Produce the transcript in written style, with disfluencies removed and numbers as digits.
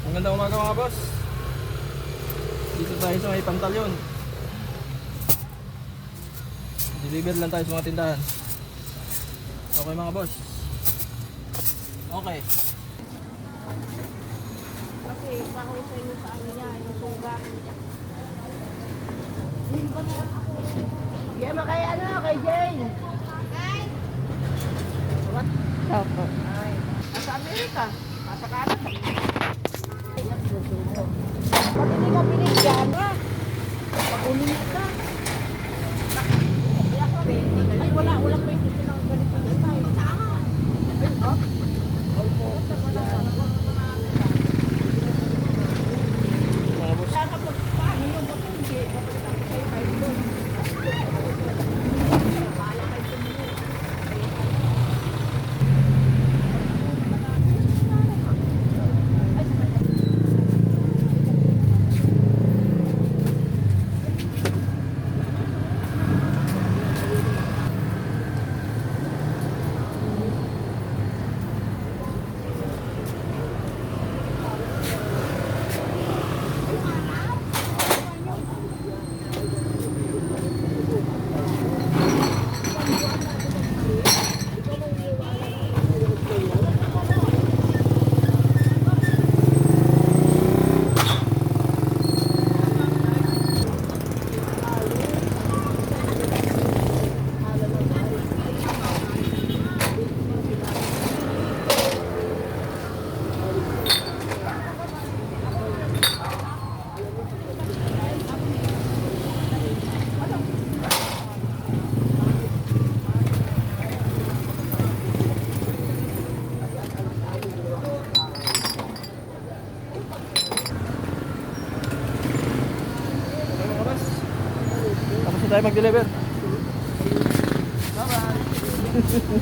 Magandang umaga mga boss. Dito tayo sa may Pantalyon. Deliver lang tayo sa mga tindahan. Okay mga boss. Okay. Kasi kahusay mo sa ano niya, yung sugat. Yan mo kay ano, kay Jane. What? Opo. Ay, nasa Amerika, nasa Canada. Pag hindi ka binigyan, pag-ulit ka. Ay, walang may titinang ganito na tayo. Ay, oh. Mga boss. Sana po, paano yung mapungi? Ay, ay, doon. Bahala kayo tumulong. Okay mga boss. Tapos na tayo mag-deliver. Bye bye.